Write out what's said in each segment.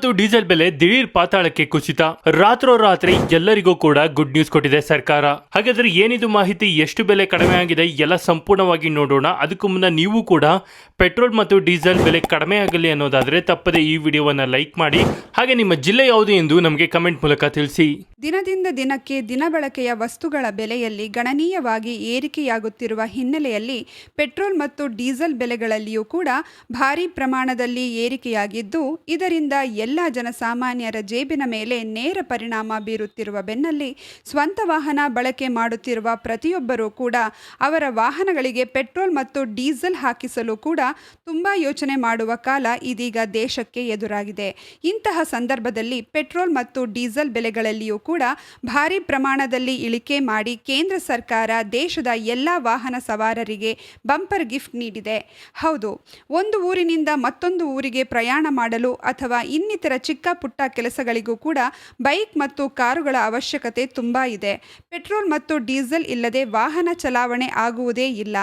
ಮತ್ತು ಡೀಸೆಲ್ ಬೆಲೆ ದಿಢೀರ್ ಪಾತಾಳಕ್ಕೆ ಕುಸಿತ. ರಾತ್ರೋರಾತ್ರಿ ಎಲ್ಲರಿಗೂ ಕೂಡ ಗುಡ್ ನ್ಯೂಸ್ ಕೊಟ್ಟಿದೆ ಸರ್ಕಾರ. ಹಾಗಾದ್ರೆ ಏನಿದು ಮಾಹಿತಿ, ಎಷ್ಟು ಬೆಲೆ ಕಡಿಮೆ ಆಗಿದೆ ಎಲ್ಲ ಸಂಪೂರ್ಣವಾಗಿ ನೋಡೋಣ. ಅದಕ್ಕೂ ಮುನ್ನ ನೀವು ಕೂಡ ಪೆಟ್ರೋಲ್ ಮತ್ತು ಡೀಸೆಲ್ ಬೆಲೆ ಕಡಿಮೆ ಆಗಲಿ ಅನ್ನೋದಾದ್ರೆ ತಪ್ಪದೆ ಈ ವಿಡಿಯೋವನ್ನ ಲೈಕ್ ಮಾಡಿ. ಹಾಗೆ ನಿಮ್ಮ ಜಿಲ್ಲೆ ಯಾವುದು ಎಂದು ನಮಗೆ ಕಮೆಂಟ್ ಮೂಲಕ ತಿಳಿಸಿ. ದಿನದಿಂದ ದಿನಕ್ಕೆ ದಿನಬಳಕೆಯ ವಸ್ತುಗಳ ಬೆಲೆಯಲ್ಲಿ ಗಣನೀಯವಾಗಿ ಏರಿಕೆಯಾಗುತ್ತಿರುವ ಹಿನ್ನೆಲೆಯಲ್ಲಿ ಪೆಟ್ರೋಲ್ ಮತ್ತು ಡೀಸೆಲ್ ಬೆಲೆಗಳಲ್ಲಿಯೂ ಕೂಡ ಭಾರೀ ಪ್ರಮಾಣದಲ್ಲಿ ಏರಿಕೆಯಾಗಿದ್ದು, ಇದರಿಂದ ಎಲ್ಲ ಜನಸಾಮಾನ್ಯರ ಜೇಬಿನ ಮೇಲೆ ನೇರ ಪರಿಣಾಮ ಬೀರುತ್ತಿರುವ ಬೆನ್ನಲ್ಲಿ ಸ್ವಂತ ವಾಹನ ಬಳಕೆ ಮಾಡುತ್ತಿರುವ ಪ್ರತಿಯೊಬ್ಬರೂ ಕೂಡ ಅವರ ವಾಹನಗಳಿಗೆ ಪೆಟ್ರೋಲ್ ಮತ್ತು ಡೀಸೆಲ್ ಹಾಕಿಸಲು ಕೂಡ ತುಂಬಾ ಯೋಚನೆ ಮಾಡುವ ಕಾಲ ಇದೀಗ ದೇಶಕ್ಕೆ ಎದುರಾಗಿದೆ. ಇಂತಹ ಸಂದರ್ಭದಲ್ಲಿ ಪೆಟ್ರೋಲ್ ಮತ್ತು ಡೀಸೆಲ್ ಬೆಲೆಗಳಲ್ಲಿಯೂ ಕೂಡ ಭಾರೀ ಪ್ರಮಾಣದಲ್ಲಿ ಇಳಿಕೆ ಮಾಡಿ ಕೇಂದ್ರ ಸರ್ಕಾರ ದೇಶದ ಎಲ್ಲ ವಾಹನ ಸವಾರರಿಗೆ ಬಂಪರ್ ಗಿಫ್ಟ್ ನೀಡಿದೆ. ಹೌದು, ಒಂದು ಊರಿನಿಂದ ಮತ್ತೊಂದು ಊರಿಗೆ ಪ್ರಯಾಣ ಮಾಡಲು ಅಥವಾ ಇನ್ನಿತರ ಚಿಕ್ಕ ಪುಟ್ಟ ಕೆಲಸಗಳಿಗೂ ಕೂಡ ಬೈಕ್ ಮತ್ತು ಕಾರುಗಳ ಅವಶ್ಯಕತೆ ತುಂಬಾ ಇದೆ. ಪೆಟ್ರೋಲ್ ಮತ್ತು ಡೀಸೆಲ್ ಇಲ್ಲದೆ ವಾಹನ ಚಲಾವಣೆ ಆಗುವುದೇ ಇಲ್ಲ.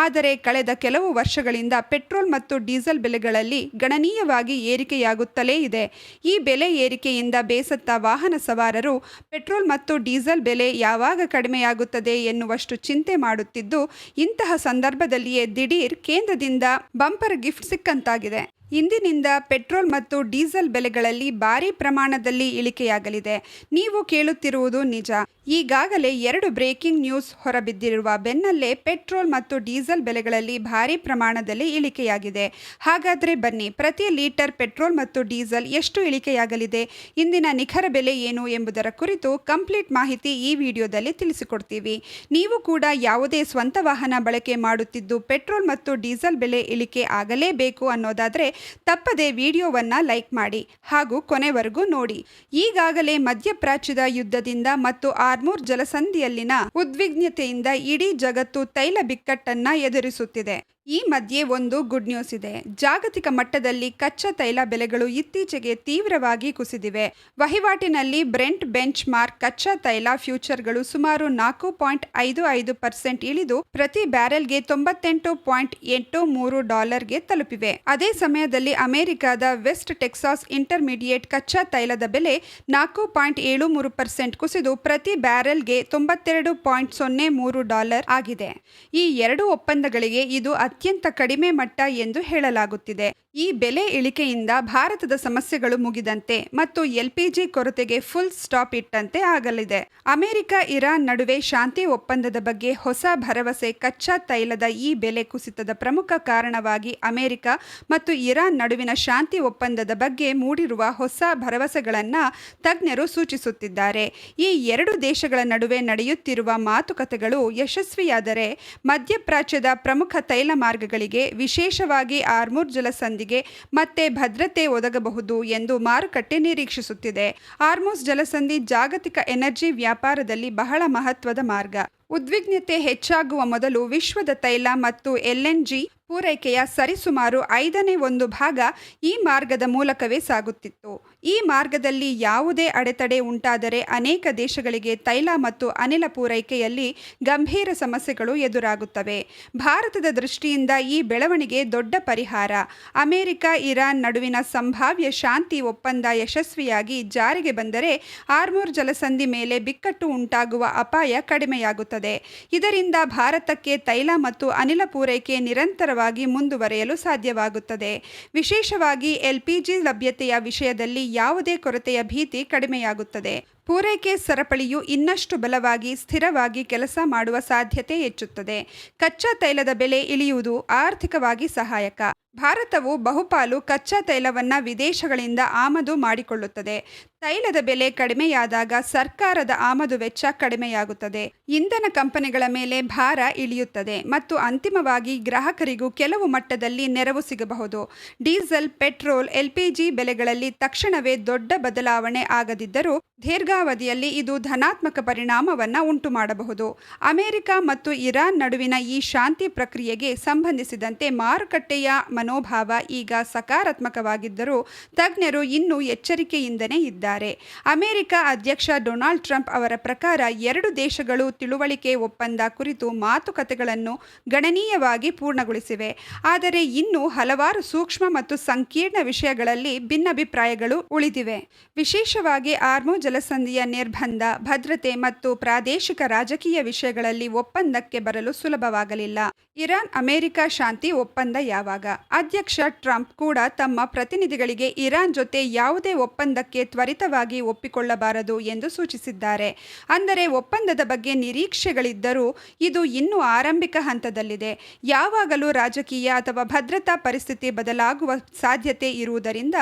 ಆದರೆ ಕಳೆದ ಕೆಲವು ವರ್ಷಗಳಿಂದ ಪೆಟ್ರೋಲ್ ಮತ್ತು ಡೀಸೆಲ್ ಬೆಲೆಗಳಲ್ಲಿ ಗಣನೀಯವಾಗಿ ಏರಿಕೆಯಾಗುತ್ತಲೇ ಇದೆ. ಈ ಬೆಲೆ ಏರಿಕೆಯಿಂದ ಬೇಸತ್ತ ವಾಹನ ಸವಾರರು ಪೆಟ್ರೋಲ್ ಮತ್ತು ಡೀಸೆಲ್ ಬೆಲೆ ಯಾವಾಗ ಕಡಿಮೆಯಾಗುತ್ತದೆ ಎನ್ನುವಷ್ಟು ಚಿಂತೆ ಮಾಡುತ್ತಿದ್ದು, ಇಂತಹ ಸಂದರ್ಭದಲ್ಲಿಯೇ ದಿಢೀರ್ ಕೇಂದ್ರದಿಂದ ಬಂಪರ್ ಗಿಫ್ಟ್ ಸಿಕ್ಕಂತಾಗಿದೆ. ಇಂದಿನಿಂದ ಪೆಟ್ರೋಲ್ ಮತ್ತು ಡೀಸೆಲ್ ಬೆಲೆಗಳಲ್ಲಿ ಭಾರೀ ಪ್ರಮಾಣದಲ್ಲಿ ಇಳಿಕೆಯಾಗಲಿದೆ. ನೀವು ಕೇಳುತ್ತಿರುವುದು ನಿಜ. ಈಗಾಗಲೇ 2 ಬ್ರೇಕಿಂಗ್ ನ್ಯೂಸ್ ಹೊರಬಿದ್ದಿರುವ ಬೆನ್ನಲ್ಲೇ ಪೆಟ್ರೋಲ್ ಮತ್ತು ಡೀಸೆಲ್ ಬೆಲೆಗಳಲ್ಲಿ ಭಾರೀ ಪ್ರಮಾಣದಲ್ಲಿ ಇಳಿಕೆಯಾಗಿದೆ. ಹಾಗಾದರೆ ಬನ್ನಿ, ಪ್ರತಿ ಲೀಟರ್ ಪೆಟ್ರೋಲ್ ಮತ್ತು ಡೀಸೆಲ್ ಎಷ್ಟು ಇಳಿಕೆಯಾಗಲಿದೆ, ಇಂದಿನ ನಿಖರ ಬೆಲೆ ಏನು ಎಂಬುದರ ಕುರಿತು ಕಂಪ್ಲೀಟ್ ಮಾಹಿತಿ ಈ ವಿಡಿಯೋದಲ್ಲಿ ತಿಳಿಸಿಕೊಡ್ತೀವಿ. ನೀವು ಕೂಡ ಯಾವುದೇ ಸ್ವಂತ ವಾಹನ ಬಳಕೆ ಮಾಡುತ್ತಿದ್ದು ಪೆಟ್ರೋಲ್ ಮತ್ತು ಡೀಸೆಲ್ ಬೆಲೆ ಇಳಿಕೆ ಆಗಲೇಬೇಕು ಅನ್ನೋದಾದರೆ ತಪ್ಪದೆ ವಿಡಿಯೋವನ್ನ ಲೈಕ್ ಮಾಡಿ ಹಾಗೂ ಕೊನೆವರೆಗೂ ನೋಡಿ. ಈಗಾಗಲೇ ಮಧ್ಯಪ್ರಾಚ್ಯದ ಯುದ್ಧದಿಂದ ಮತ್ತು ಆರ್ಮೂರ್ ಜಲಸಂಧಿಯಲ್ಲಿನ ಉದ್ವಿಗ್ನತೆಯಿಂದ ಇಡೀ ಜಗತ್ತು ತೈಲ ಬಿಕ್ಕಟ್ಟನ್ನ ಎದುರಿಸುತ್ತಿದೆ. ಈ ಮಧ್ಯೆ ಒಂದು ಗುಡ್ ನ್ಯೂಸ್ ಇದೆ. ಜಾಗತಿಕ ಮಟ್ಟದಲ್ಲಿ ಕಚ್ಚಾ ತೈಲ ಬೆಲೆಗಳು ಇತ್ತೀಚೆಗೆ ತೀವ್ರವಾಗಿ ಕುಸಿದಿವೆ. ವಹಿವಾಟಿನಲ್ಲಿ ಬ್ರೆಂಟ್ ಬೆಂಚ್ ಮಾರ್ಕ್ ಕಚ್ಚಾ ತೈಲ ಫ್ಯೂಚರ್ಗಳು ಸುಮಾರು 4.55% ಇಳಿದು ಪ್ರತಿ ಬ್ಯಾರೆಲ್ಗೆ $98.83 ತಲುಪಿವೆ. ಅದೇ ಸಮಯದಲ್ಲಿ ಅಮೆರಿಕದ ವೆಸ್ಟ್ ಟೆಕ್ಸಾಸ್ ಇಂಟರ್ಮೀಡಿಯೇಟ್ ಕಚ್ಚಾ ತೈಲದ ಬೆಲೆ 4.73% ಕುಸಿದು ಪ್ರತಿ ಬ್ಯಾರೆಲ್ಗೆ $92.03 ಆಗಿದೆ. ಈ ಎರಡು ಒಪ್ಪಂದಗಳಿಗೆ ಇದು ಅತ್ಯಂತ ಕಡಿಮೆ ಮಟ್ಟ ಎಂದು ಹೇಳಲಾಗುತ್ತಿದೆ. ಈ ಬೆಲೆ ಇಳಿಕೆಯಿಂದ ಭಾರತದ ಸಮಸ್ಯೆಗಳು ಮುಗಿದಂತೆ ಮತ್ತು LPG ಕೊರತೆಗೆ ಫುಲ್ ಸ್ಟಾಪ್ ಇಟ್ಟಂತೆ ಆಗಲಿದೆ. ಅಮೆರಿಕ ಇರಾನ್ ನಡುವೆ ಶಾಂತಿ ಒಪ್ಪಂದದ ಬಗ್ಗೆ ಹೊಸ ಭರವಸೆ. ಕಚ್ಚಾ ತೈಲದ ಈ ಬೆಲೆ ಕುಸಿತದ ಪ್ರಮುಖ ಕಾರಣವಾಗಿ ಅಮೆರಿಕ ಮತ್ತು ಇರಾನ್ ನಡುವಿನ ಶಾಂತಿ ಒಪ್ಪಂದದ ಬಗ್ಗೆ ಮೂಡಿರುವ ಹೊಸ ಭರವಸೆಗಳನ್ನು ತಜ್ಞರು ಸೂಚಿಸುತ್ತಿದ್ದಾರೆ. ಈ ಎರಡು ದೇಶಗಳ ನಡುವೆ ನಡೆಯುತ್ತಿರುವ ಮಾತುಕತೆಗಳು ಯಶಸ್ವಿಯಾದರೆ ಮಧ್ಯಪ್ರಾಚ್ಯದ ಪ್ರಮುಖ ತೈಲ ಮಾರ್ಗಗಳಿಗೆ, ವಿಶೇಷವಾಗಿ ಆರ್ಮೂರ್ ಜಲಸಂಧಿಗೆ ಮತ್ತೆ ಭದ್ರತೆ ಒದಗಬಹುದು ಎಂದು ಮಾರುಕಟ್ಟೆ ನಿರೀಕ್ಷಿಸುತ್ತಿದೆ. ಆರ್ಮೂರ್ ಜಲಸಂಧಿ ಜಾಗತಿಕ ಎನರ್ಜಿ ವ್ಯಾಪಾರದಲ್ಲಿ ಬಹಳ ಮಹತ್ವದ ಮಾರ್ಗ. ಉದ್ವಿಗ್ನತೆ ಹೆಚ್ಚಾಗುವ ಮೊದಲು ವಿಶ್ವದ ತೈಲ ಮತ್ತು LNG ಪೂರೈಕೆಯ ಸರಿಸುಮಾರು 1/5 ಭಾಗ ಈ ಮಾರ್ಗದ ಮೂಲಕವೇ ಸಾಗುತ್ತಿತ್ತು. ಈ ಮಾರ್ಗದಲ್ಲಿ ಯಾವುದೇ ಅಡೆತಡೆ ಉಂಟಾದರೆ ಅನೇಕ ದೇಶಗಳಿಗೆ ತೈಲ ಮತ್ತು ಅನಿಲ ಪೂರೈಕೆಯಲ್ಲಿ ಗಂಭೀರ ಸಮಸ್ಯೆಗಳು ಎದುರಾಗುತ್ತವೆ. ಭಾರತದ ದೃಷ್ಟಿಯಿಂದ ಈ ಬೆಳವಣಿಗೆ ದೊಡ್ಡ ಪರಿಹಾರ. ಅಮೆರಿಕ ಇರಾನ್ ನಡುವಿನ ಸಂಭಾವ್ಯ ಶಾಂತಿ ಒಪ್ಪಂದ ಯಶಸ್ವಿಯಾಗಿ ಜಾರಿಗೆ ಬಂದರೆ ಆರ್ಮೂರ್ ಜಲಸಂಧಿ ಮೇಲೆ ಬಿಕ್ಕಟ್ಟು ಉಂಟಾಗುವ ಅಪಾಯ ಕಡಿಮೆಯಾಗುತ್ತದೆ. ಇದರಿಂದ ಭಾರತಕ್ಕೆ ತೈಲ ಮತ್ತು ಅನಿಲ ಪೂರೈಕೆ ನಿರಂತರವಾಗಿ ಮುಂದುವರೆಯಲು ಸಾಧ್ಯವಾಗುತ್ತದೆ. ವಿಶೇಷವಾಗಿ LPG ಲಭ್ಯತೆಯ ವಿಷಯದಲ್ಲಿ ಯಾವುದೇ ಕೊರತೆಯ ಭೀತಿ ಕಡಿಮೆಯಾಗುತ್ತದೆ. ಪೂರೈಕೆ ಸರಪಳಿಯು ಇನ್ನಷ್ಟು ಬಲವಾಗಿ, ಸ್ಥಿರವಾಗಿ ಕೆಲಸ ಮಾಡುವ ಸಾಧ್ಯತೆ ಹೆಚ್ಚುತ್ತದೆ. ಕಚ್ಚಾ ತೈಲದ ಬೆಲೆ ಇಳಿಯುವುದು ಆರ್ಥಿಕವಾಗಿ ಸಹಾಯಕ. ಭಾರತವು ಬಹುಪಾಲು ಕಚ್ಚಾ ತೈಲವನ್ನು ವಿದೇಶಗಳಿಂದ ಆಮದು ಮಾಡಿಕೊಳ್ಳುತ್ತದೆ. ತೈಲದ ಬೆಲೆ ಕಡಿಮೆಯಾದಾಗ ಸರ್ಕಾರದ ಆಮದು ವೆಚ್ಚ ಕಡಿಮೆಯಾಗುತ್ತದೆ. ಇಂಧನ ಕಂಪನಿಗಳ ಮೇಲೆ ಭಾರ ಇಳಿಯುತ್ತದೆ ಮತ್ತು ಅಂತಿಮವಾಗಿ ಗ್ರಾಹಕರಿಗೂ ಕೆಲವು ಮಟ್ಟದಲ್ಲಿ ನೆರವು ಸಿಗಬಹುದು. ಡೀಸೆಲ್, ಪೆಟ್ರೋಲ್, LPG ಬೆಲೆಗಳಲ್ಲಿ ತಕ್ಷಣವೇ ದೊಡ್ಡ ಬದಲಾವಣೆ ಆಗದಿದ್ದರೂ ದೀರ್ಘ ದೀರ್ಘಾವಧಿಯಲ್ಲಿ ಇದು ಧನಾತ್ಮಕ ಪರಿಣಾಮವನ್ನು ಉಂಟು ಮಾಡಬಹುದು. ಅಮೆರಿಕ ಮತ್ತು ಇರಾನ್ ನಡುವಿನ ಈ ಶಾಂತಿ ಪ್ರಕ್ರಿಯೆಗೆ ಸಂಬಂಧಿಸಿದಂತೆ ಮಾರುಕಟ್ಟೆಯ ಮನೋಭಾವ ಈಗ ಸಕಾರಾತ್ಮಕವಾಗಿದ್ದರೂ ತಜ್ಞರು ಇನ್ನೂ ಎಚ್ಚರಿಕೆಯಿಂದನೇ ಇದ್ದಾರೆ. ಅಮೆರಿಕ ಅಧ್ಯಕ್ಷ ಡೊನಾಲ್ಡ್ ಟ್ರಂಪ್ ಅವರ ಪ್ರಕಾರ ಎರಡು ದೇಶಗಳು ತಿಳುವಳಿಕೆ ಒಪ್ಪಂದ ಕುರಿತು ಮಾತುಕತೆಗಳನ್ನು ಗಣನೀಯವಾಗಿ ಪೂರ್ಣಗೊಳಿಸಿವೆ. ಆದರೆ ಇನ್ನೂ ಹಲವಾರು ಸೂಕ್ಷ್ಮ ಮತ್ತು ಸಂಕೀರ್ಣ ವಿಷಯಗಳಲ್ಲಿ ಭಿನ್ನಾಭಿಪ್ರಾಯಗಳು ಉಳಿದಿವೆ. ವಿಶೇಷವಾಗಿ ಹಾರ್ಮುಜ್ ಜಲಸಂಧಿಯ ನಿರ್ಬಂಧ, ಭದ್ರತೆ ಮತ್ತು ಪ್ರಾದೇಶಿಕ ರಾಜಕೀಯ ವಿಷಯಗಳಲ್ಲಿ ಒಪ್ಪಂದಕ್ಕೆ ಬರಲು ಸುಲಭವಾಗಲಿಲ್ಲ. ಇರಾನ್ ಅಮೆರಿಕ ಶಾಂತಿ ಒಪ್ಪಂದ ಯಾವಾಗ? ಅಧ್ಯಕ್ಷ ಟ್ರಂಪ್ ಕೂಡ ತಮ್ಮ ಪ್ರತಿನಿಧಿಗಳಿಗೆ ಇರಾನ್ ಜೊತೆ ಯಾವುದೇ ಒಪ್ಪಂದಕ್ಕೆ ತ್ವರಿತವಾಗಿ ಒಪ್ಪಿಕೊಳ್ಳಬಾರದು ಎಂದು ಸೂಚಿಸಿದ್ದಾರೆ. ಅಂದರೆ ಒಪ್ಪಂದದ ಬಗ್ಗೆ ನಿರೀಕ್ಷೆಗಳಿದ್ದರೂ ಇದು ಇನ್ನೂ ಆರಂಭಿಕ ಹಂತದಲ್ಲಿದೆ. ಯಾವಾಗಲೂ ರಾಜಕೀಯ ಅಥವಾ ಭದ್ರತಾ ಪರಿಸ್ಥಿತಿ ಬದಲಾಗುವ ಸಾಧ್ಯತೆ ಇರುವುದರಿಂದ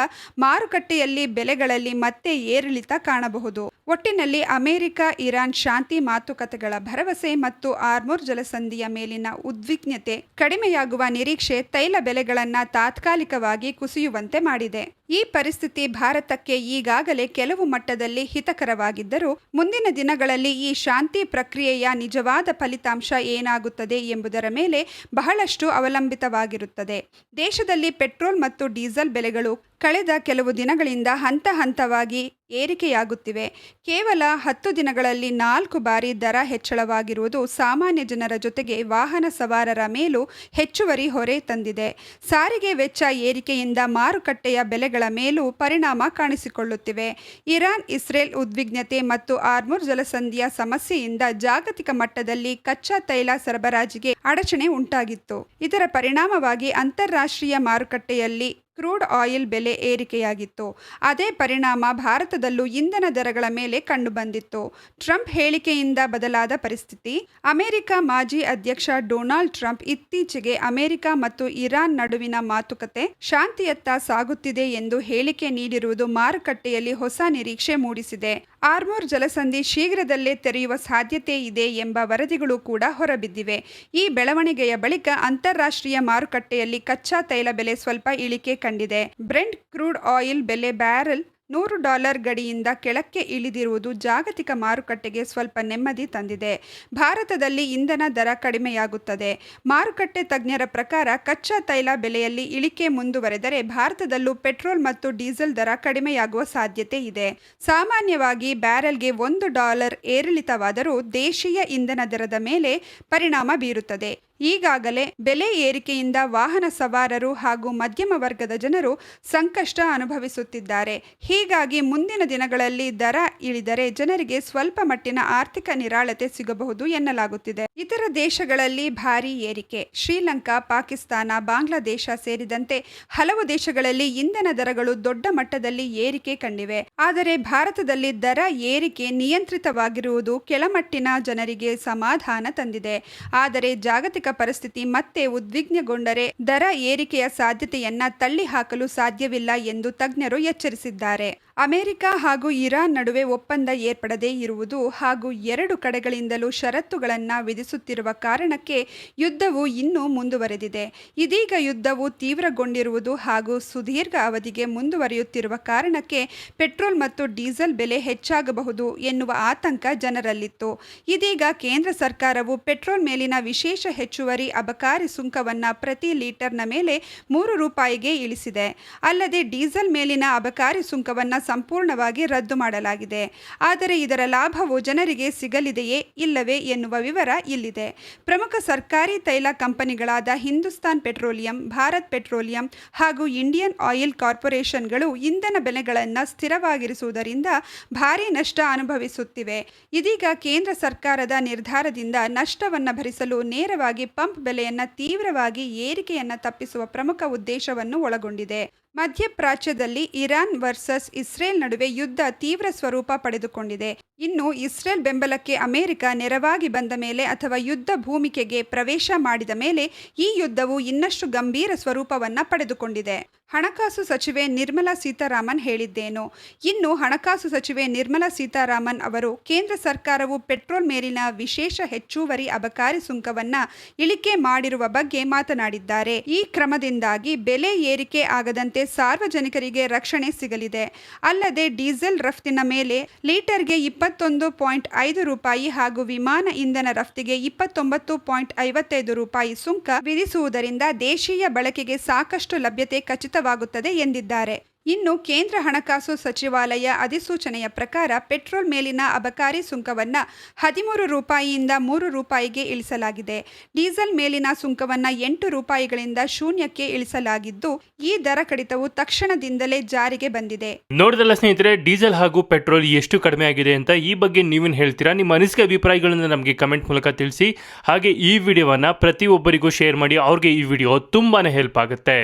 ಮಾರುಕಟ್ಟೆಯಲ್ಲಿ ಬೆಲೆಗಳಲ್ಲಿ ಮತ್ತೆ ಏರಿಳಿತ ಕಾಣಬಹುದು. ಒಟ್ಟಿನಲ್ಲಿ ಅಮೆರಿಕ ಇರಾನ್ ಶಾಂತಿ ಮಾತುಕತೆಗಳ ಭರವಸೆ ಮತ್ತು ಹಾರ್ಮುಜ್ ಜಲಸಂಧಿಯ ಮೇಲಿನ ಉದ್ವಿಗ್ನತೆ ಕಡಿಮೆಯಾಗುವ ನಿರೀಕ್ಷೆ ತೈಲ ಬೆಲೆಗಳನ್ನು ತಾತ್ಕಾಲಿಕವಾಗಿ ಕುಸಿಯುವಂತೆ ಮಾಡಿದೆ. ಈ ಪರಿಸ್ಥಿತಿ ಭಾರತಕ್ಕೆ ಈಗಾಗಲೇ ಕೆಲವು ಮಟ್ಟದಲ್ಲಿ ಹಿತಕರವಾಗಿದ್ದರೂ ಮುಂದಿನ ದಿನಗಳಲ್ಲಿ ಈ ಶಾಂತಿ ಪ್ರಕ್ರಿಯೆಯ ನಿಜವಾದ ಫಲಿತಾಂಶ ಏನಾಗುತ್ತದೆ ಎಂಬುದರ ಮೇಲೆ ಬಹಳಷ್ಟು ಅವಲಂಬಿತವಾಗಿರುತ್ತದೆ. ದೇಶದಲ್ಲಿ ಪೆಟ್ರೋಲ್ ಮತ್ತು ಡೀಸೆಲ್ ಬೆಲೆಗಳು ಕಳೆದ ಕೆಲವು ದಿನಗಳಿಂದ ಹಂತ ಹಂತವಾಗಿ ಏರಿಕೆಯಾಗುತ್ತಿವೆ. ಕೇವಲ 10 ದಿನಗಳಲ್ಲಿ 4 ಬಾರಿ ದರ ಹೆಚ್ಚಳವಾಗಿರುವುದು ಸಾಮಾನ್ಯ ಜನರ ಜೊತೆಗೆ ವಾಹನ ಸವಾರರ ಮೇಲೂ ಹೆಚ್ಚುವರಿ ಹೊರೆ ತಂದಿದೆ. ಸಾರಿಗೆ ವೆಚ್ಚ ಏರಿಕೆಯಿಂದ ಮಾರುಕಟ್ಟೆಯ ಬೆಲೆಗಳ ಮೇಲೂ ಪರಿಣಾಮ ಕಾಣಿಸಿಕೊಳ್ಳುತ್ತಿವೆ. ಇರಾನ್ ಇಸ್ರೇಲ್ ಉದ್ವಿಗ್ನತೆ ಮತ್ತು ಹಾರ್ಮುಜ್ ಜಲಸಂಧಿಯ ಸಮಸ್ಯೆಯಿಂದ ಜಾಗತಿಕ ಮಟ್ಟದಲ್ಲಿ ಕಚ್ಚಾ ತೈಲ ಸರಬರಾಜಿಗೆ ಅಡಚಣೆ ಉಂಟಾಗಿತ್ತು. ಇದರ ಪರಿಣಾಮವಾಗಿ ಅಂತಾರಾಷ್ಟ್ರೀಯ ಮಾರುಕಟ್ಟೆಯಲ್ಲಿ ಕ್ರೂಡ್ ಆಯಿಲ್ ಬೆಲೆ ಏರಿಕೆಯಾಗಿತ್ತು. ಅದೇ ಪರಿಣಾಮ ಭಾರತದಲ್ಲೂ ಇಂಧನ ದರಗಳ ಮೇಲೆ ಕಂಡುಬಂದಿತ್ತು. ಟ್ರಂಪ್ ಹೇಳಿಕೆಯಿಂದ ಬದಲಾದ ಪರಿಸ್ಥಿತಿ. ಅಮೆರಿಕ ಮಾಜಿ ಅಧ್ಯಕ್ಷ ಡೊನಾಲ್ಡ್ ಟ್ರಂಪ್ ಇತ್ತೀಚೆಗೆ ಅಮೆರಿಕ ಮತ್ತು ಇರಾನ್ ನಡುವಿನ ಮಾತುಕತೆ ಶಾಂತಿಯತ್ತ ಸಾಗುತ್ತಿದೆ ಎಂದು ಹೇಳಿಕೆ ನೀಡಿರುವುದು ಮಾರುಕಟ್ಟೆಯಲ್ಲಿ ಹೊಸ ನಿರೀಕ್ಷೆ ಮೂಡಿಸಿದೆ. ಹಾರ್ಮುಜ್ ಜಲಸಂಧಿ ಶೀಘ್ರದಲ್ಲೇ ತೆರೆಯುವ ಸಾಧ್ಯತೆ ಇದೆ ಎಂಬ ವರದಿಗಳು ಕೂಡ ಹೊರಬಿದ್ದಿವೆ. ಈ ಬೆಳವಣಿಗೆಯ ಬಳಿಕ ಅಂತಾರಾಷ್ಟ್ರೀಯ ಮಾರುಕಟ್ಟೆಯಲ್ಲಿ ಕಚ್ಚಾ ತೈಲ ಬೆಲೆ ಸ್ವಲ್ಪ ಇಳಿಕೆ ಕಂಡಿದೆ. ಬ್ರೆಂಟ್ ಕ್ರೂಡ್ ಆಯಿಲ್ ಬೆಲೆ ಬ್ಯಾರೆಲ್ $100 ಗಡಿಯಿಂದ ಕೆಳಕ್ಕೆ ಇಳಿದಿರುವುದು ಜಾಗತಿಕ ಮಾರುಕಟ್ಟೆಗೆ ಸ್ವಲ್ಪ ನೆಮ್ಮದಿ ತಂದಿದೆ. ಭಾರತದಲ್ಲಿ ಇಂಧನ ದರ ಕಡಿಮೆಯಾಗುತ್ತದೆ. ಮಾರುಕಟ್ಟೆ ತಜ್ಞರ ಪ್ರಕಾರ ಕಚ್ಚಾ ತೈಲ ಬೆಲೆಯಲ್ಲಿ ಇಳಿಕೆ ಮುಂದುವರೆದರೆ ಭಾರತದಲ್ಲೂ ಪೆಟ್ರೋಲ್ ಮತ್ತು ಡೀಸೆಲ್ ದರ ಕಡಿಮೆಯಾಗುವ ಸಾಧ್ಯತೆ ಇದೆ. ಸಾಮಾನ್ಯವಾಗಿ ಬ್ಯಾರೆಲ್ಗೆ $1 ಏರಿಳಿತವಾದರೂ ದೇಶೀಯ ಇಂಧನ ದರದ ಮೇಲೆ ಪರಿಣಾಮ ಬೀರುತ್ತದೆ. ಈಗಾಗಲೇ ಬೆಲೆ ಏರಿಕೆಯಿಂದ ವಾಹನ ಸವಾರರು ಹಾಗೂ ಮಧ್ಯಮ ವರ್ಗದ ಜನರು ಸಂಕಷ್ಟ ಅನುಭವಿಸುತ್ತಿದ್ದಾರೆ. ಹೀಗಾಗಿ ಮುಂದಿನ ದಿನಗಳಲ್ಲಿ ದರ ಇಳಿದರೆ ಜನರಿಗೆ ಸ್ವಲ್ಪ ಮಟ್ಟಿನ ಆರ್ಥಿಕ ನಿರಾಳತೆ ಸಿಗಬಹುದು ಎನ್ನಲಾಗುತ್ತಿದೆ. ಇತರ ದೇಶಗಳಲ್ಲಿ ಭಾರೀ ಏರಿಕೆ. ಶ್ರೀಲಂಕಾ, ಪಾಕಿಸ್ತಾನ, ಬಾಂಗ್ಲಾದೇಶ ಸೇರಿದಂತೆ ಹಲವು ದೇಶಗಳಲ್ಲಿ ಇಂಧನ ದರಗಳು ದೊಡ್ಡ ಮಟ್ಟದಲ್ಲಿ ಏರಿಕೆ ಕಂಡಿವೆ. ಆದರೆ ಭಾರತದಲ್ಲಿ ದರ ಏರಿಕೆ ನಿಯಂತ್ರಿತವಾಗಿರುವುದು ಕೆಳಮಟ್ಟಿನ ಜನರಿಗೆ ಸಮಾಧಾನ ತಂದಿದೆ. ಆದರೆ ಜಾಗತಿಕ ಪರಿಸ್ಥಿತಿ ಮತ್ತೆ ಉದ್ವಿಗ್ನಗೊಂಡರೆ ದರ ಏರಿಕೆಯ ಸಾಧ್ಯತೆಯನ್ನ ತಳ್ಳಿ ಹಾಕಲು ಸಾಧ್ಯವಿಲ್ಲ ಎಂದು ತಜ್ಞರು ಎಚ್ಚರಿಸಿದ್ದಾರೆ. ಅಮೆರಿಕ ಹಾಗೂ ಇರಾನ್ ನಡುವೆ ಒಪ್ಪಂದ ಏರ್ಪಡದೇ ಇರುವುದು ಹಾಗೂ ಎರಡು ಕಡೆಗಳಿಂದಲೂ ಷರತ್ತುಗಳನ್ನು ವಿಧಿಸುತ್ತಿರುವ ಕಾರಣಕ್ಕೆ ಯುದ್ಧವು ಇನ್ನೂ ಮುಂದುವರೆದಿದೆ. ಇದೀಗ ಯುದ್ಧವು ತೀವ್ರಗೊಂಡಿರುವುದು ಹಾಗೂ ಸುದೀರ್ಘ ಅವಧಿಗೆ ಮುಂದುವರಿಯುತ್ತಿರುವ ಕಾರಣಕ್ಕೆ ಪೆಟ್ರೋಲ್ ಮತ್ತು ಡೀಸೆಲ್ ಬೆಲೆ ಹೆಚ್ಚಾಗಬಹುದು ಎನ್ನುವ ಆತಂಕ ಜನರಲ್ಲಿತ್ತು. ಇದೀಗ ಕೇಂದ್ರ ಸರ್ಕಾರವು ಪೆಟ್ರೋಲ್ ಮೇಲಿನ ವಿಶೇಷ ಹೆಚ್ಚುವರಿ ಅಬಕಾರಿ ಸುಂಕವನ್ನು ಪ್ರತಿ ಲೀಟರ್ನ ಮೇಲೆ ₹3 ಇಳಿಸಿದೆ. ಅಲ್ಲದೆ ಡೀಸೆಲ್ ಮೇಲಿನ ಅಬಕಾರಿ ಸುಂಕವನ್ನು ಸಂಪೂರ್ಣವಾಗಿ ರದ್ದು ಮಾಡಲಾಗಿದೆ. ಆದರೆ ಇದರ ಲಾಭವು ಜನರಿಗೆ ಸಿಗಲಿದೆಯೇ ಇಲ್ಲವೇ ಎನ್ನುವ ವಿವರ ಇಲ್ಲಿದೆ. ಪ್ರಮುಖ ಸರ್ಕಾರಿ ತೈಲ ಕಂಪನಿಗಳಾದ ಹಿಂದೂಸ್ತಾನ್ ಪೆಟ್ರೋಲಿಯಂ, ಭಾರತ್ ಪೆಟ್ರೋಲಿಯಂ ಹಾಗೂ ಇಂಡಿಯನ್ ಆಯಿಲ್ ಕಾರ್ಪೊರೇಷನ್ಗಳು ಇಂಧನ ಬೆಲೆಗಳನ್ನು ಸ್ಥಿರವಾಗಿರಿಸುವುದರಿಂದ ಭಾರೀ ನಷ್ಟ ಅನುಭವಿಸುತ್ತಿವೆ. ಇದೀಗ ಕೇಂದ್ರ ಸರ್ಕಾರದ ನಿರ್ಧಾರದಿಂದ ನಷ್ಟವನ್ನು ಭರಿಸಲು ನೇರವಾಗಿ ಪಂಪ್ ಬೆಲೆಯನ್ನು ತೀವ್ರವಾಗಿ ಏರಿಕೆಯನ್ನು ತಪ್ಪಿಸುವ ಪ್ರಮುಖ ಉದ್ದೇಶವನ್ನು ಒಳಗೊಂಡಿದೆ. ಮಧ್ಯಪ್ರಾಚ್ಯದಲ್ಲಿ ಇರಾನ್ ವರ್ಸಸ್ ಇಸ್ರೇಲ್ ನಡುವೆ ಯುದ್ಧ ತೀವ್ರ ಸ್ವರೂಪ ಪಡೆದುಕೊಂಡಿದೆ. ಇನ್ನು ಇಸ್ರೇಲ್ ಬೆಂಬಲಕ್ಕೆ ಅಮೆರಿಕ ನೆರವಾಗಿ ಬಂದ ಮೇಲೆ ಅಥವಾ ಯುದ್ಧ ಭೂಮಿಕೆಗೆ ಪ್ರವೇಶ ಮಾಡಿದ ಮೇಲೆ ಈ ಯುದ್ಧವು ಇನ್ನಷ್ಟು ಗಂಭೀರ ಸ್ವರೂಪವನ್ನು ಪಡೆದುಕೊಂಡಿದೆ. ಹಣಕಾಸು ಸಚಿವೆ ನಿರ್ಮಲಾ ಸೀತಾರಾಮನ್ ಹೇಳಿದ್ದೇನು? ಇನ್ನು ಹಣಕಾಸು ಸಚಿವೆ ನಿರ್ಮಲಾ ಸೀತಾರಾಮನ್ ಅವರು ಕೇಂದ್ರ ಸರ್ಕಾರವು ಪೆಟ್ರೋಲ್ ಮೇಲಿನ ವಿಶೇಷ ಹೆಚ್ಚುವರಿ ಅಬಕಾರಿ ಸುಂಕವನ್ನ ಇಳಿಕೆ ಮಾಡಿರುವ ಬಗ್ಗೆ ಮಾತನಾಡಿದ್ದಾರೆ. ಈ ಕ್ರಮದಿಂದಾಗಿ ಬೆಲೆ ಏರಿಕೆ ಆಗದಂತೆ ಸಾರ್ವಜನಿಕರಿಗೆ ರಕ್ಷಣೆ ಸಿಗಲಿದೆ. ಅಲ್ಲದೆ ಡೀಸೆಲ್ ರಫ್ತಿನ ಮೇಲೆ ಲೀಟರ್ಗೆ 21.5 ರೂಪಾಯಿ ಹಾಗೂ ವಿಮಾನ ಇಂಧನ ರಫ್ತಿಗೆ 29.55 ರೂಪಾಯಿ ಸುಂಕ ವಿಧಿಸುವುದರಿಂದ ದೇಶೀಯ ಬಳಕೆಗೆ ಸಾಕಷ್ಟು ಲಭ್ಯತೆ ಖಚಿತವಾಗುತ್ತದೆ ಎಂದಿದ್ದಾರೆ. ಇನ್ನು ಕೇಂದ್ರ ಹಣಕಾಸು ಸಚಿವಾಲಯ ಅಧಿಸೂಚನೆಯ ಪ್ರಕಾರ ಪೆಟ್ರೋಲ್ ಮೇಲಿನ ಅಬಕಾರಿ ಸುಂಕವನ್ನು 13 ರೂಪಾಯಿಯಿಂದ 3 ರೂಪಾಯಿಗೆ ಇಳಿಸಲಾಗಿದೆ. ಡೀಸೆಲ್ ಮೇಲಿನ ಸುಂಕವನ್ನು 8 ರೂಪಾಯಿಗಳಿಂದ ಶೂನ್ಯಕ್ಕೆ ಇಳಿಸಲಾಗಿದ್ದು, ಈ ದರ ಕಡಿತವು ತಕ್ಷಣದಿಂದಲೇ ಜಾರಿಗೆ ಬಂದಿದೆ. ನೋಡಿದಲ್ಲ ಸ್ನೇಹಿತರೆ, ಡೀಸೆಲ್ ಹಾಗೂ ಪೆಟ್ರೋಲ್ ಎಷ್ಟು ಕಡಿಮೆ ಆಗಿದೆ ಅಂತ. ಈ ಬಗ್ಗೆ ನೀವೇನು ಹೇಳ್ತೀರಾ? ನಿಮ್ಮ ಅನಿಸಿಕೆ ಅಭಿಪ್ರಾಯಗಳನ್ನು ನಮಗೆ ಕಮೆಂಟ್ ಮೂಲಕ ತಿಳಿಸಿ. ಹಾಗೆ ಈ ವಿಡಿಯೋವನ್ನು ಪ್ರತಿಯೊಬ್ಬರಿಗೂ ಶೇರ್ ಮಾಡಿ. ಅವ್ರಿಗೆ ಈ ವಿಡಿಯೋ ತುಂಬಾನೇ ಹೆಲ್ಪ್ ಆಗುತ್ತೆ.